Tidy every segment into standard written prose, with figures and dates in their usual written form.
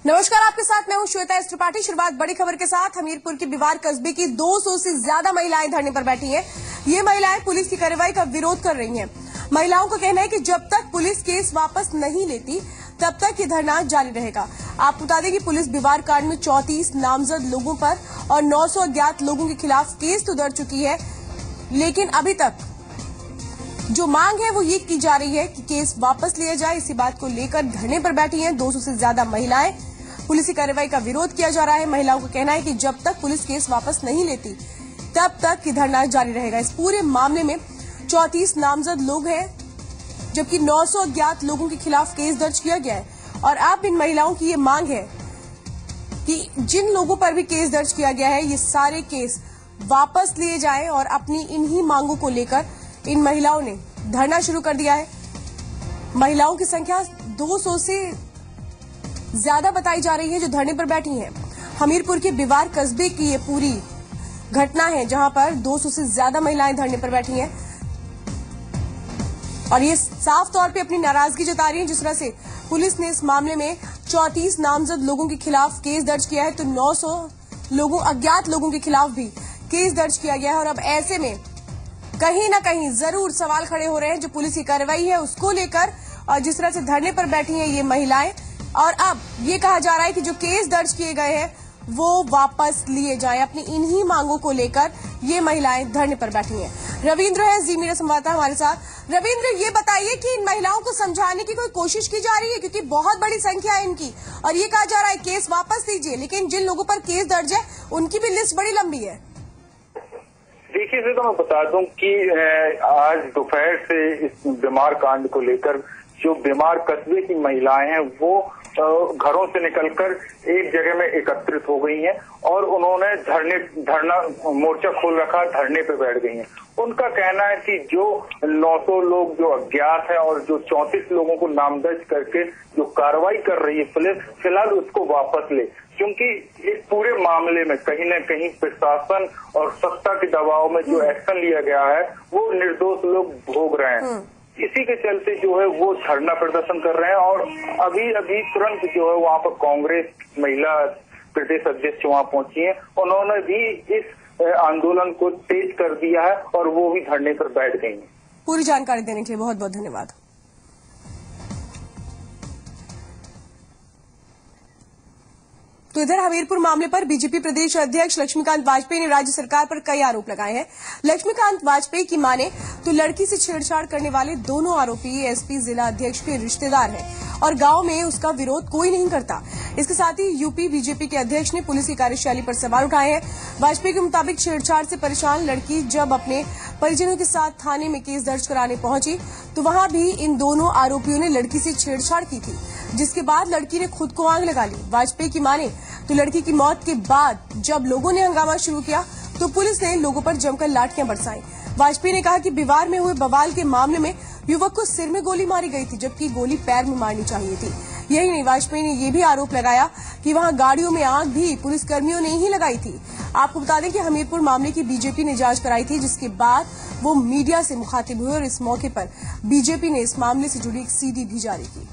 नमस्कार, आपके साथ मैं हूं श्वेता एस त्रिपाठी। शुरुआत बड़ी खबर के साथ। हमीरपुर के बिवार कस्बे की 200 से ज्यादा महिलाएं धरने पर बैठी हैं। ये महिलाएं पुलिस की कार्रवाई का विरोध कर रही हैं। महिलाओं का कहना है कि जब तक पुलिस केस वापस नहीं लेती तब तक ये धरना जारी रहेगा। आपको बता दें कि पुलिस बिवार कांड में 34 नामजद लोगों पर और 900 अज्ञात लोगों के खिलाफ केस तो दर्ज चुकी है, लेकिन अभी तक जो मांग है वो ये की जा रही है कि केस वापस लिया जाए। इसी बात को लेकर धरने पर बैठी हैं 200 से ज्यादा महिलाएं। पुलिस की कार्रवाई का विरोध किया जा रहा है। महिलाओं का कहना है कि जब तक पुलिस केस वापस नहीं लेती तब तक धरना जारी रहेगा। इस पूरे मामले में 34 नामजद लोग हैं, जबकि 900 अज्ञात लोगों के खिलाफ केस दर्ज किया गया है। और अब इन महिलाओं की ये मांग है कि जिन लोगों पर भी केस दर्ज किया गया है ये सारे केस वापस लिए जाएं। और अपनी इन्हीं मांगों को लेकर इन महिलाओं ने धरना शुरू कर दिया है। महिलाओं की संख्या 200 से ज्यादा बताई जा रही है जो धरने पर बैठी हैं। हमीरपुर के बिवार कस्बे की ये पूरी घटना है जहां पर 200 से ज्यादा महिलाएं धरने पर बैठी हैं और ये साफ तौर पे अपनी नाराजगी जता रही है। जिस तरह से पुलिस ने इस मामले में 34 नामजद लोगों के खिलाफ केस दर्ज किया है, तो 900 अज्ञात लोगों के खिलाफ भी केस दर्ज किया गया है। और अब ऐसे में कहीं ना कहीं जरूर सवाल खड़े हो रहे हैं जो पुलिस की कार्रवाई है उसको लेकर, और जिस तरह से धरने पर बैठी हैं ये महिलाएं। और अब ये कहा जा रहा है कि जो केस दर्ज किए गए हैं वो वापस लिए जाएं। अपनी इन्हीं मांगों को लेकर ये महिलाएं धरने पर बैठी हैं। रविंद्र है जी मेरा संवाददाता हमारे साथ। रविंद्र, ये बताइए कि इन महिलाओं को समझाने की कोई कोशिश की जा रही है, क्योंकि बहुत बड़ी संख्या है इनकी और ये कहा जा रहा है केस वापस लीजिए, लेकिन जिन लोगों पर केस दर्ज है उनकी भी लिस्ट बड़ी लंबी है। देखिए, तो मैं बता दूं कि आज दोपहर से इस बीमार कांड को लेकर जो बीमार कस्बे की महिलाएं हैं वो घरों से निकलकर एक जगह में एकत्रित हो गई हैं और उन्होंने धरना मोर्चा खोल रखा, धरने पे बैठ गई हैं। उनका कहना है कि जो 900 लोग जो अज्ञात हैं और जो 34 लोगों को नामदर्ज करके जो कार्रवाई कर रही है पुलिस, फिलहाल उसको वापस ले, क्योंकि इस पूरे मामले में कहीं न कहीं प्रशासन और सत्ता के दबाव में जो एक्शन लिया गया है वो निर्दोष लोग भोग रहे हैं। इसी के चलते जो है वो धरना प्रदर्शन कर रहे हैं। और अभी तुरंत जो है वहाँ पर कांग्रेस महिला प्रदेश अध्यक्ष वहाँ पहुंची हैं, उन्होंने भी इस आंदोलन को तेज कर दिया है और वो भी धरने पर बैठ गई हैं। पूरी जानकारी देने के लिए बहुत बहुत धन्यवाद। तो इधर हमीरपुर मामले पर बीजेपी प्रदेश अध्यक्ष लक्ष्मीकांत वाजपेयी ने राज्य सरकार पर कई आरोप लगाए हैं। लक्ष्मीकांत वाजपेयी की माने तो लड़की से छेड़छाड़ करने वाले दोनों आरोपी एसपी जिला अध्यक्ष के रिश्तेदार हैं और गांव में उसका विरोध कोई नहीं करता। इसके साथ ही यूपी बीजेपी के अध्यक्ष ने पुलिस की कार्यशैली पर सवाल उठाए हैं। वाजपेयी के मुताबिक छेड़छाड़ से परेशान लड़की जब अपने परिजनों के साथ थाने में केस दर्ज कराने पहुंची तो वहां भी इन दोनों आरोपियों ने लड़की से छेड़छाड़ की थी, जिसके बाद लड़की ने खुद को आग लगा ली। वाजपेयी की माने तो लड़की की मौत के बाद जब लोगों ने हंगामा शुरू किया तो पुलिस ने लोगों पर जमकर लाठियां बरसाई। वाजपेयी ने कहा कि बिवार में हुए बवाल के मामले में युवक को सिर में गोली मारी गई थी, जबकि गोली पैर में मारनी चाहिए थी। यही नहीं, वाजपेयी ने यह भी आरोप लगाया कि वहां गाड़ियों में आग भी पुलिसकर्मियों ने ही लगाई थी। आपको बता दें कि हमीरपुर मामले की बीजेपी ने जांच कराई थी, जिसके बाद वो मीडिया से मुखातिब हुए और इस मौके पर बीजेपी ने इस मामले से जुड़ी एक सीडी भी जारी की।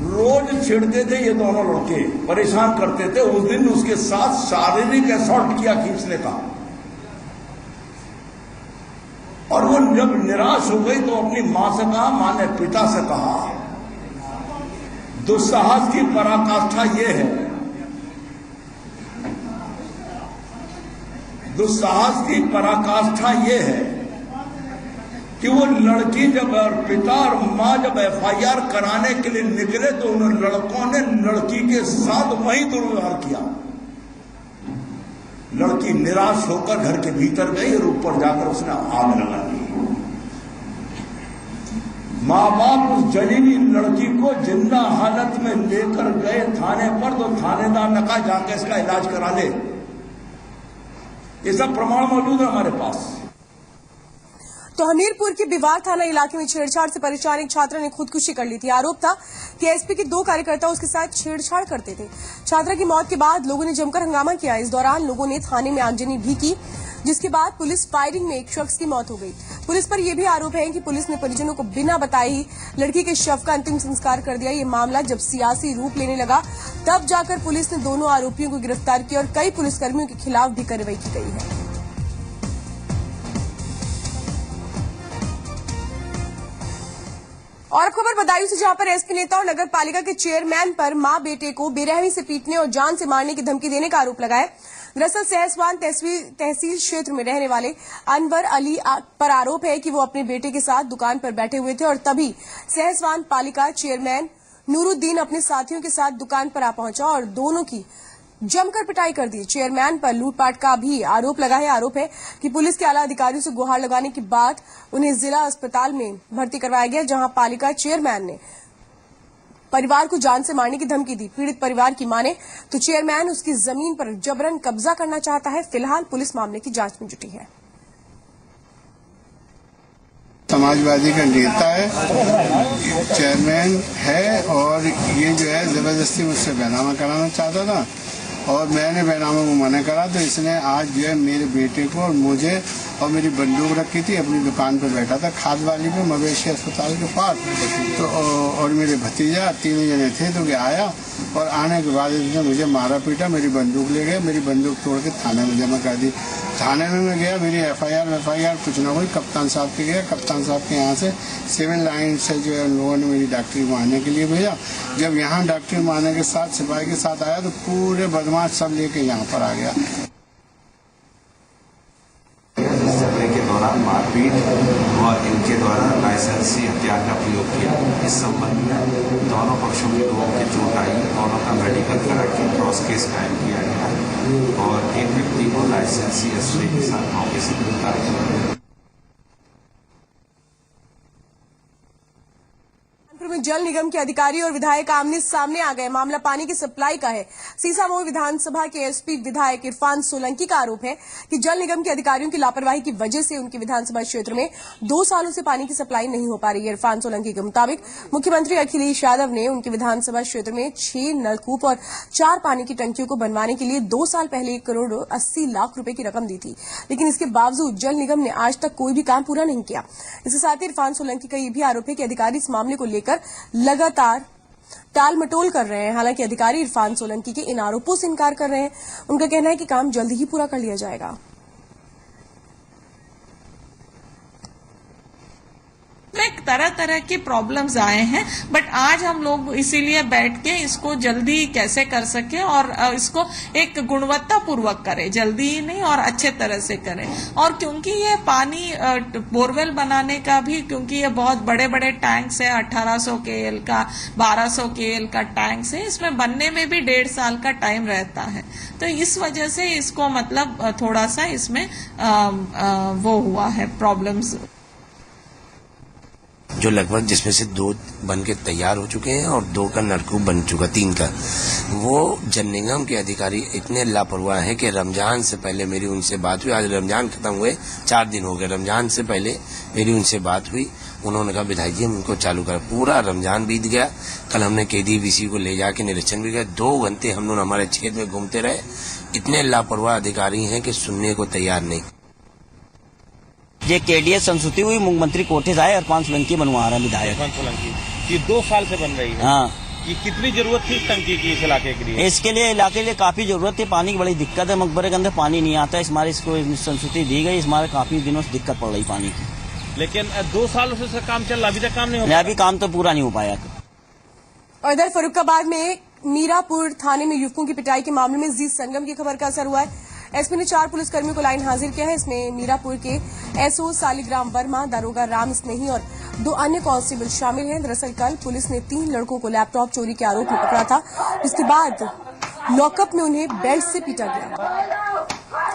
रोज छिड़ते थे ये दोनों लड़के, परेशान करते थे। उस दिन उसके साथ शारीरिक असॉल्ट किया खींचने का, और वो जब निराश हो गई तो अपनी मां से कहा, मां ने पिता से कहा। दुस्साहस की पराकाष्ठा ये है, दुस्साहस की पराकाष्ठा ये है कि वो लड़की जब और पिता और मां जब एफआईआर कराने के लिए निकले तो उन लड़कों ने लड़की के साथ वहीं दुर्व्यवहार किया। लड़की निराश होकर घर के भीतर गई और ऊपर जाकर उसने आग लगा दी। मां बाप उस जली हुई लड़की को जिंदा हालत में लेकर गए थाने पर, तो थानेदार ने कहा जाकर इसका इलाज करा ले। ये सब प्रमाण मौजूद है हमारे पास। तो हमीरपुर के बिवार थाना इलाके में छेड़छाड़ से परेशान एक छात्रा ने खुदकुशी कर ली थी। आरोप था कि एसपी के 2 कार्यकर्ता उसके साथ छेड़छाड़ करते थे। छात्रा की मौत के बाद लोगों ने जमकर हंगामा किया। इस दौरान लोगों ने थाने में आगजनी भी की, जिसके बाद पुलिस फायरिंग में एक शख्स की मौत हो गई। पुलिस पर यह भी आरोप है कि पुलिस ने परिजनों को बिना बताए ही लड़की के शव का अंतिम संस्कार कर दिया। ये मामला जब सियासी रूप लेने लगा तब जाकर पुलिस ने दोनों आरोपियों को गिरफ्तार किया और कई पुलिसकर्मियों के खिलाफ भी कार्रवाई की गई है। और खबर बदायूं से, जहां पर एसपी नेता और नगर पालिका के चेयरमैन पर मां बेटे को बेरहमी से पीटने और जान से मारने की धमकी देने का आरोप लगाया। दरअसल सहसवान तहसील क्षेत्र में रहने वाले अनवर अली पर आरोप है कि वो अपने बेटे के साथ दुकान पर बैठे हुए थे और तभी सहसवान पालिका चेयरमैन नूरुद्दीन अपने साथियों के साथ दुकान पर आ पहुंचा और दोनों की जमकर पिटाई कर दी। चेयरमैन पर लूटपाट का भी आरोप लगा है। आरोप है कि पुलिस के आला अधिकारियों से गुहार लगाने के बाद उन्हें जिला अस्पताल में भर्ती करवाया गया, जहां पालिका चेयरमैन ने परिवार को जान से मारने की धमकी दी। पीड़ित परिवार की माने तो चेयरमैन उसकी जमीन पर जबरन कब्जा करना चाहता है। फिलहाल पुलिस मामले की जांच में जुटी है। समाजवादी का नेता है, चेयरमैन है और ये जो है जबरदस्ती मुझसे बैनामा कराना चाहता था और मैंने बैनामा को मना करा, तो इसने आज जो है मेरे बेटे को और मुझे और मेरी बंदूक रखी थी, अपनी दुकान पर बैठा था खाद वाली पे मवेशी अस्पताल के पास, तो और मेरे भतीजा 3 जने थे, तो आया और आने के बाद इसने मुझे मारा पीटा, मेरी बंदूक ले गए, मेरी बंदूक तोड़ के थाने में जमा कर दी। थाने में मैं गया, मेरी एफआईआर कुछ ना हुई, कप्तान साहब के गया, कप्तान साहब के यहाँ से सिविल लाइन से जो है लोगों ने मेरी डॉक्टरी मारने के लिए भेजा। जब यहाँ डॉक्टरी मारने के साथ सिपाही के साथ आया तो पूरे बदमाश सब लेके यहाँ पर आ गया। के दौरान मारपीट और इनके द्वारा लाइसेंसी हथियार का प्रयोग किया। इस संबंध में दोनों पक्षों के लोगों की चोट आई, दोनों का मेडिकल करा के क्रॉस केस कायम किया गया और एक व्यक्ति को लाइसेंसी अस्त्र के साथ मौके से गिरफ्तार किया। में जल निगम के अधिकारी और विधायक आमने सामने आ गए। मामला पानी की सप्लाई का है। सीसामऊ विधानसभा के एसपी विधायक इरफान सोलंकी का आरोप है कि जल निगम के अधिकारियों की लापरवाही की वजह से उनके विधानसभा क्षेत्र में 2 सालों से पानी की सप्लाई नहीं हो पा रही है। इरफान सोलंकी के मुताबिक मुख्यमंत्री अखिलेश यादव ने उनके विधानसभा क्षेत्र में 6 नलकूप और 4 पानी की टंकियों को बनवाने के लिए 2 साल पहले 1 करोड़ 80 लाख रुपए की रकम दी थी, लेकिन इसके बावजूद जल निगम ने आज तक कोई भी काम पूरा नहीं किया। इसके साथ ही इरफान सोलंकी का यह भी आरोप है कि अधिकारी इस मामले को लेकर लगातार टाल मटोल कर रहे हैं। हालांकि अधिकारी इरफान सोलंकी के इन आरोपों से इनकार कर रहे हैं। उनका कहना है कि काम जल्द ही पूरा कर लिया जाएगा। में तरह तरह के प्रॉब्लम्स आए हैं, बट आज हम लोग इसीलिए बैठ के इसको जल्दी कैसे कर सके और इसको एक गुणवत्ता पूर्वक करें, जल्दी ही नहीं और अच्छे तरह से करें। और क्योंकि ये पानी बोरवेल बनाने का भी, क्योंकि ये बहुत बड़े बड़े टैंक्स है, 1800 केएल का 1200 केएल का टैंक्स है, इसमें बनने में भी 1.5 साल का टाइम रहता है। तो इस वजह से इसको मतलब थोड़ा सा इसमें वो हुआ है प्रॉब्लम्स, जो लगभग जिसमें से 2 बन के तैयार हो चुके हैं और 2 का नलकूप बन चुका, 3 का। वो जल निगम के अधिकारी इतने लापरवाह हैं कि रमजान से पहले मेरी उनसे बात हुई। आज रमजान खत्म हुए 4 दिन हो गए, रमजान से पहले मेरी उनसे बात हुई। उन्होंने कहा विधायक जी हम इनको चालू करें। पूरा रमजान बीत गया। कल हमने केडीबीसी को ले जाके निरीक्षण भी किया। 2 घंटे हम लोग हमारे क्षेत्र में घूमते रहे। इतने लापरवाह अधिकारी हैं कि सुनने को तैयार नहीं। ये केडीएस संस्तुति हुई, मुख्यमंत्री कोटे से आए, इरफान सोलंकी बनवा रहे हैं विधायक। इरफान सोलंकी, ये 2 साल से बन रही है। हाँ, ये कितनी जरूरत थी इस टंकी की इस इलाके के लिए? इसके लिए इलाके के लिए काफी जरूरत थी। पानी की बड़ी दिक्कत है, मकबरे के अंदर पानी नहीं आता। हमारे इसको संस्तुति दी गई, हमारे काफी दिनों से दिक्कत पड़ रही पानी की। लेकिन 2 सालों से काम चल रहा, अभी तक काम नहीं हो पाया। अभी काम तो पूरा नहीं हो पाया। और इधर फर्रुखाबाद में मीरापुर थाने में युवकों की पिटाई के मामले में जीत संगम की खबर का असर हुआ है। एसपी ने 4 पुलिसकर्मियों को लाइन हाजिर किया है। इसमें मीरापुर के एसओ सालिग्राम वर्मा, दारोगा राम स्नेही और 2 अन्य कांस्टेबल शामिल हैं। दरअसल कल पुलिस ने 3 लड़कों को लैपटॉप चोरी के आरोप में पकड़ा था। इसके बाद लॉकअप में उन्हें बेल्ट से पीटा गया।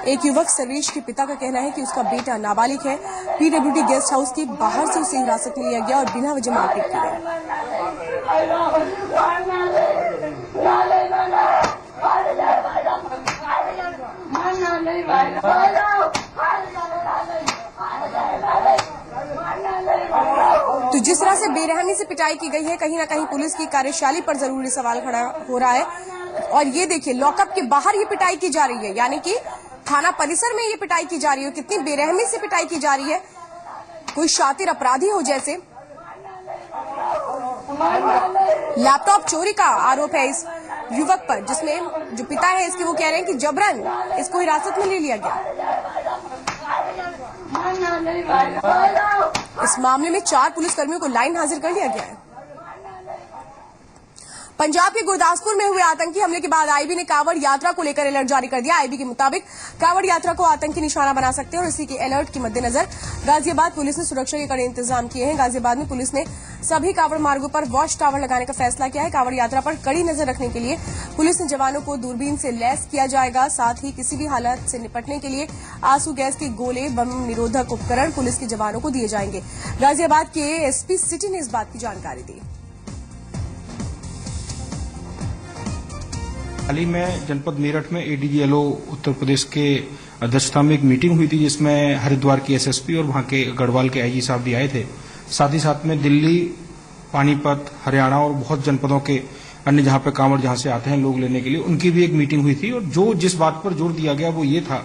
एक युवक सर्वेश के पिता का कहना है कि उसका बेटा नाबालिग है। पीडब्ल्यूडी गेस्ट हाउस के बाहर से उसे हिरासत में लिया गया और बिना वजह मारपीट की गई। बेरहमी से पिटाई की गई है। कहीं ना कहीं पुलिस की कार्यशैली पर जरूरी सवाल खड़ा हो रहा है। और ये देखिए, लॉकअप के बाहर ये पिटाई की जा रही है, यानी कि थाना परिसर में ये पिटाई की जा रही है। कितनी बेरहमी से पिटाई की जा रही है, कोई शातिर अपराधी हो जैसे। लैपटॉप चोरी का आरोप है इस युवक पर, जिसमें जो पिता है इसके वो कह रहे हैं कि जबरन इसको हिरासत में ले लिया गया। इस मामले में 4 पुलिसकर्मियों को लाइन हाजिर कर लिया गया है। पंजाब के गुरदासपुर में हुए आतंकी हमले के बाद आईबी ने कांवड़ यात्रा को लेकर अलर्ट जारी कर दिया। आईबी के मुताबिक कांवड़ यात्रा को आतंकी निशाना बना सकते हैं और इसी के अलर्ट के मद्देनजर गाजियाबाद पुलिस ने सुरक्षा के कड़े इंतजाम किए हैं। गाजियाबाद में पुलिस ने सभी कांवड़ मार्गों पर वॉच टावर लगाने का फैसला किया है। कांवड़ यात्रा पर कड़ी नजर रखने के लिए पुलिस ने जवानों को दूरबीन से लैस किया जाएगा। साथ ही किसी भी हालत से निपटने के लिए आंसू गैस के गोले, बम निरोधक उपकरण पुलिस के जवानों को दिए जाएंगे। गाजियाबाद के एसपी सिटी ने इस बात की जानकारी दी। हाल ही में जनपद मेरठ में एडीजीएलओ उत्तर प्रदेश के अध्यक्षता में एक मीटिंग हुई थी, जिसमें हरिद्वार की एसएसपी और वहां के गढ़वाल के आईजी साहब भी आए थे। साथ ही साथ में दिल्ली, पानीपत, हरियाणा और बहुत जनपदों के अन्य जहां पे कांवड़ जहां से आते हैं लोग लेने के लिए, उनकी भी एक मीटिंग हुई थी। और जिस बात पर जोर दिया गया वो ये था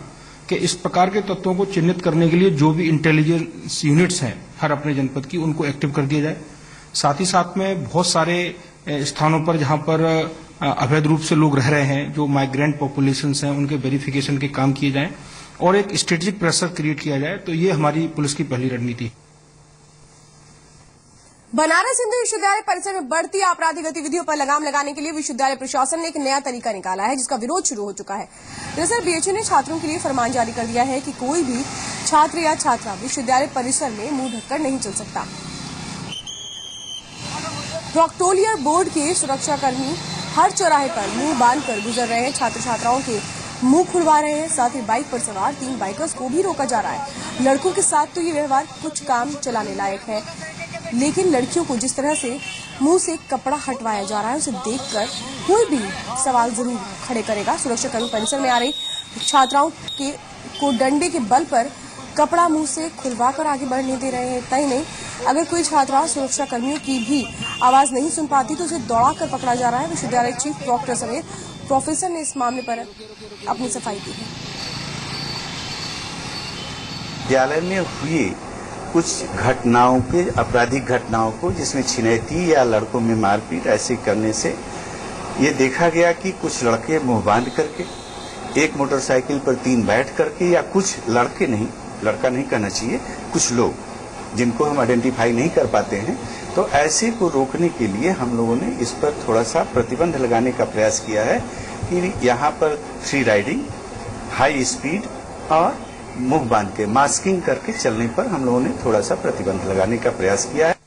कि इस प्रकार के तत्वों को चिन्हित करने के लिए जो भी इंटेलिजेंस यूनिट्स हैं हर अपने जनपद की, उनको एक्टिव कर दिया जाए। साथ ही साथ में बहुत सारे स्थानों पर जहां पर अवैध रूप से लोग रह रहे हैं, जो माइग्रेंट पॉपुलेशंस हैं, उनके वेरिफिकेशन के काम किए जाएं और एक स्ट्रेटेजिक प्रेशर क्रिएट किया जाए। तो ये हमारी पुलिस की पहली रणनीति है। बनारस हिंदू विश्वविद्यालय परिसर में बढ़ती आपराधिक गतिविधियों पर लगाम लगाने के लिए विश्वविद्यालय प्रशासन ने एक नया तरीका निकाला है, जिसका विरोध शुरू हो चुका है। दरअसल बीएचयू ने छात्रों के लिए फरमान जारी कर दिया है कि कोई भी छात्र या छात्रा विश्वविद्यालय परिसर में मुंह ढककर नहीं चल सकता। प्रॉक्टोरियल बोर्ड के सुरक्षाकर्मी हर चौराहे पर मुंह बांधकर गुजर रहे हैं। छात्र छात्राओं के मुंह खुलवा रहे हैं। साथ ही बाइक पर सवार 3 बाइकर्स को भी रोका जा रहा है। लड़कों के साथ तो ये व्यवहार कुछ काम चलाने लायक है, लेकिन लड़कियों को जिस तरह से मुंह से कपड़ा हटवाया जा रहा है, उसे देखकर कोई भी सवाल जरूर खड़े करेगा। सुरक्षाकर्मी परिसर में आ रही छात्राओं को डंडे के बल पर कपड़ा मुंह से खुलवाकर आगे बढ़ने दे रहे हैं। इतना ही नहीं, अगर कोई छात्रा सुरक्षा कर्मियों की भी आवाज नहीं सुन पाती तो उसे दौड़ाकर पकड़ा जा रहा है। विश्वविद्यालय चीफ प्रॉक्टर समेत प्रोफेसर ने इस मामले पर अपनी सफाई दी है। विद्यालय में हुई कुछ घटनाओं के, आपराधिक घटनाओं को, जिसमें छिनैती या लड़कों में मारपीट ऐसे करने से ये देखा गया कि कुछ लड़के मुंह बांध करके, एक मोटरसाइकिल पर 3 बैठ करके, या कुछ लड़के नहीं, लड़का नहीं कहना चाहिए, कुछ लोग जिनको हम आइडेंटिफाई नहीं कर पाते हैं, तो ऐसे को रोकने के लिए हम लोगों ने इस पर थोड़ा सा प्रतिबंध लगाने का प्रयास किया है कि यहाँ पर फ्री राइडिंग, हाई स्पीड और मुंह बांध के मास्किंग करके चलने पर हम लोगों ने थोड़ा सा प्रतिबंध लगाने का प्रयास किया है।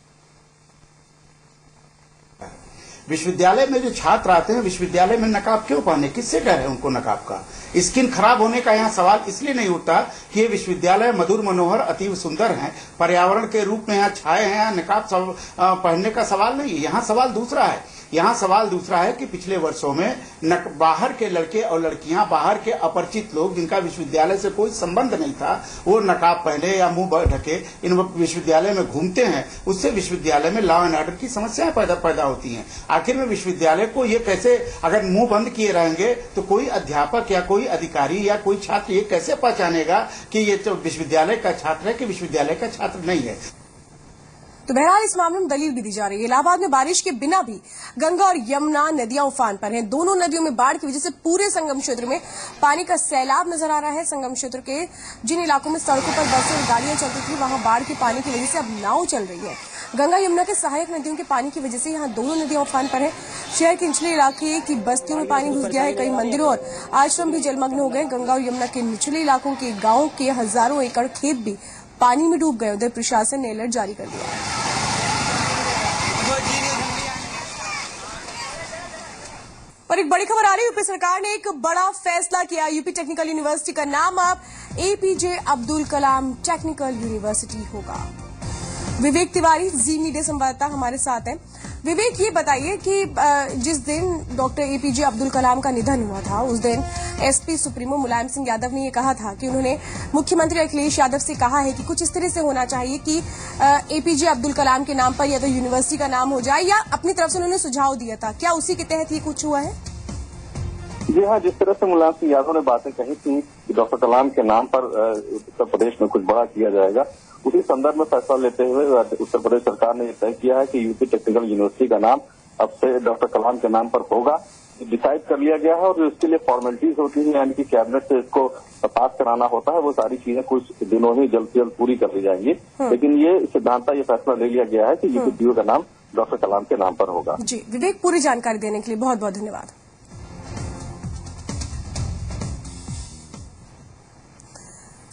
विश्वविद्यालय में जो छात्र आते हैं, विश्वविद्यालय में नकाब क्यों पहने, किससे कह रहे हैं उनको नकाब का? स्किन खराब होने का यहाँ सवाल इसलिए नहीं उठता कि ये विश्वविद्यालय मधुर मनोहर अतीव सुंदर हैं, पर्यावरण के रूप में यहाँ छाए हैं, यहाँ नकाब पहनने का सवाल नहीं है। यहाँ सवाल दूसरा है। यहाँ सवाल दूसरा है कि पिछले वर्षों में बाहर के लड़के और लड़कियां, बाहर के अपरिचित लोग जिनका विश्वविद्यालय से कोई संबंध नहीं था, वो नकाब पहने या मुंह ढके इन विश्वविद्यालय में घूमते हैं। उससे विश्वविद्यालय में लॉ एंड ऑर्डर की समस्याएं पैदा होती हैं। आखिर में विश्वविद्यालय को ये कैसे, अगर मुंह बंद किए रहेंगे तो कोई अध्यापक या कोई अधिकारी या कोई छात्र ये कैसे पहचानेगा कि ये तो विश्वविद्यालय का छात्र है कि विश्वविद्यालय का छात्र नहीं है? तो बहरहाल इस मामले में दलील भी दी जा रही है। इलाहाबाद में बारिश के बिना भी गंगा और यमुना नदियां उफान पर हैं। दोनों नदियों में बाढ़ की वजह से पूरे संगम क्षेत्र में पानी का सैलाब नजर आ रहा है। संगम क्षेत्र के जिन इलाकों में सड़कों पर बसें और गाड़ियां चलती थी, वहां बाढ़ के पानी की वजह से अब नाव चल रही है। गंगा यमुना के सहायक नदियों के पानी की वजह से यहाँ दोनों नदियां उफान पर है। शहर के निचले इलाके की बस्तियों में पानी घुस गया है। कई मंदिरों और आश्रम भी जलमग्न हो गए। गंगा और यमुना के निचले इलाकों के गाँव के हजारों एकड़ खेत भी पानी में डूब गए। उधर प्रशासन ने अलर्ट जारी कर दिया है। और एक बड़ी खबर आ रही है, यूपी सरकार ने एक बड़ा फैसला किया। यूपी टेक्निकल यूनिवर्सिटी का नाम अब APJ Abdul Kalam technical university होगा। विवेक तिवारी, जी मीडिया संवाददाता हमारे साथ हैं। विवेक, ये बताइए कि जिस दिन डॉक्टर एपीजे अब्दुल कलाम का निधन हुआ था उस दिन एसपी सुप्रीमो मुलायम सिंह यादव ने ये कहा था कि उन्होंने मुख्यमंत्री अखिलेश यादव से कहा है कि कुछ इस तरह से होना चाहिए कि एपीजे अब्दुल कलाम के नाम पर या तो यूनिवर्सिटी का नाम हो जाए, या अपनी तरफ से उन्होंने सुझाव दिया था। क्या उसी के तहत ये कुछ हुआ है? जी हाँ, जिस तरह से मुलायम सिंह यादव ने बातें कही थी कि डॉक्टर कलाम के नाम पर उत्तर प्रदेश में कुछ बड़ा किया जाएगा, उसी संदर्भ में फैसला लेते हुए उत्तर प्रदेश सरकार ने यह तय किया है कि यूपी टेक्निकल यूनिवर्सिटी का नाम अब से डॉक्टर कलाम के नाम पर होगा। डिसाइड कर लिया गया है और इसके लिए फॉर्मेलिटीज होती है, यानी कि कैबिनेट से इसको पास कराना होता है, वो सारी चीजें कुछ दिनों में जल्द से जल्द पूरी कर ली जाएंगी। लेकिन ये सिद्धांत, ये फैसला ले लिया गया है कि यूपी का नाम डॉक्टर कलाम के नाम पर होगा। जी विवेक, पूरी जानकारी देने के लिए बहुत बहुत धन्यवाद।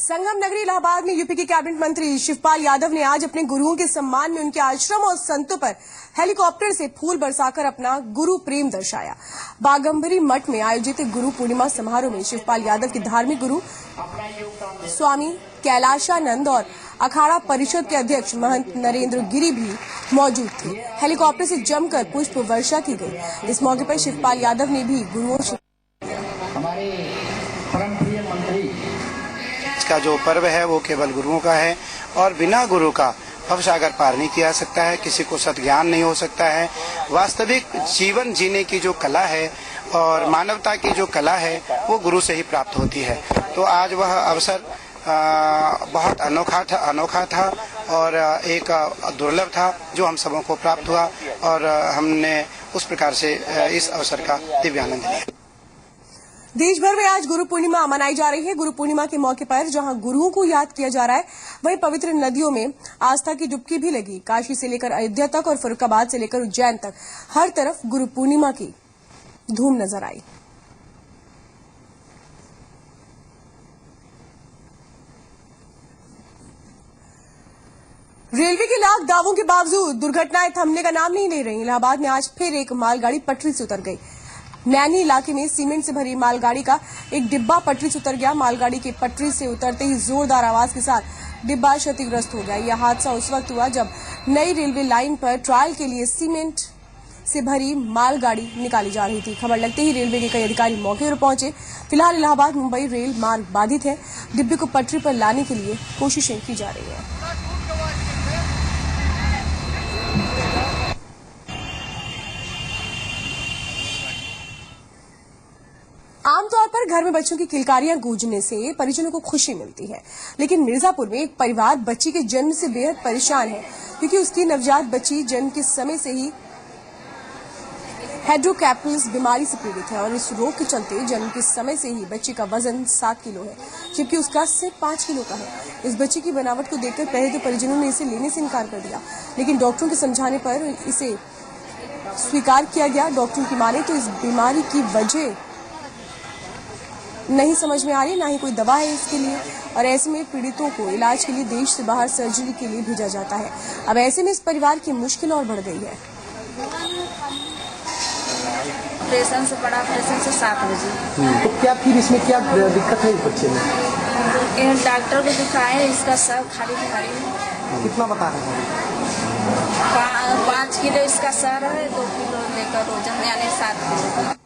संगम नगरी इलाहाबाद में यूपी के कैबिनेट मंत्री शिवपाल यादव ने आज अपने गुरुओं के सम्मान में उनके आश्रम और संतों पर हेलीकॉप्टर से फूल बरसाकर अपना गुरु प्रेम दर्शाया। बागंबरी मठ में आयोजित गुरु पूर्णिमा समारोह में शिवपाल यादव के धार्मिक गुरु स्वामी कैलाशानंद और अखाड़ा परिषद के अध्यक्ष महंत नरेंद्र गिरी भी मौजूद थे। हेलीकॉप्टर से जमकर पुष्प वर्षा की गई। इस मौके पर शिवपाल यादव ने भी गुरुओं हमारे परम प्रिय मंत्री का जो पर्व है वो केवल गुरुओं का है और बिना गुरु का भवसागर पार नहीं किया सकता है, किसी को सद्ज्ञान नहीं हो सकता है। वास्तविक जीवन जीने की जो कला है और मानवता की जो कला है वो गुरु से ही प्राप्त होती है। तो आज वह अवसर बहुत अनोखा था और एक दुर्लभ था जो हम सबों को प्राप्त हुआ और हमने उस प्रकार से इस अवसर का दिव्य आनंद लिया। देश भर में आज गुरु पूर्णिमा मनाई जा रही है। गुरु पूर्णिमा के मौके पर जहां गुरुओं को याद किया जा रहा है, वहीं पवित्र नदियों में आस्था की डुबकी भी लगी। काशी से लेकर अयोध्या तक और फर्रुखाबाद से लेकर उज्जैन तक हर तरफ गुरु पूर्णिमा की धूम नजर आई। रेलवे के लाख दावों के बावजूद दुर्घटनाएं थमने का नाम नहीं ले रही। इलाहाबाद में आज फिर एक मालगाड़ी पटरी से उतर गई। नैनी इलाके में सीमेंट से भरी मालगाड़ी का एक डिब्बा पटरी से उतर गया। मालगाड़ी के पटरी से उतरते ही जोरदार आवाज के साथ डिब्बा क्षतिग्रस्त हो गया। यह हादसा उस वक्त हुआ जब नई रेलवे लाइन पर ट्रायल के लिए सीमेंट से भरी मालगाड़ी निकाली जा रही थी। खबर लगते ही रेलवे के कई अधिकारी मौके पर पहुंचे। फिलहाल इलाहाबाद मुंबई रेल मार्ग बाधित है। डिब्बे को पटरी पर लाने के लिए कोशिशें की जा रही है। आमतौर पर घर में बच्चों की किलकारियां गूंजने से परिजनों को खुशी मिलती है, लेकिन मिर्जापुर में एक परिवार बच्ची के जन्म से बेहद परेशान है क्योंकि उसकी नवजात बच्ची जन्म के समय से ही हाइड्रोकेफेलस बीमारी से पीड़ित है और इस रोग के चलते जन्म के समय से ही बच्ची का वजन 7 किलो है, जबकि उसका सिर्फ 5 किलो का है। इस बच्ची की बनावट को देखकर पहले तो परिजनों ने इसे लेने से इनकार कर दिया, लेकिन डॉक्टरों के समझाने पर इसे स्वीकार किया गया। डॉक्टरों की माने तो इस बीमारी की वजह नहीं समझ में आ रही, ना ही कोई दवा है इसके लिए, और ऐसे में पीड़ितों को इलाज के लिए देश से बाहर सर्जरी के लिए भेजा जाता है। अब ऐसे में इस परिवार की मुश्किल और बढ़ गई है। ऑपरेशन से बड़ा ऑपरेशन से 7 बजे। तो क्या फिर इसमें क्या दिक्कत है इस बच्चे में? डॉक्टर को दिखाए, इसका सर खाली बीमारी है। कितना बता रहे हैं? 5 किलो इसका सर है, 2 किलो लेकर वजन यानी 7 किलो।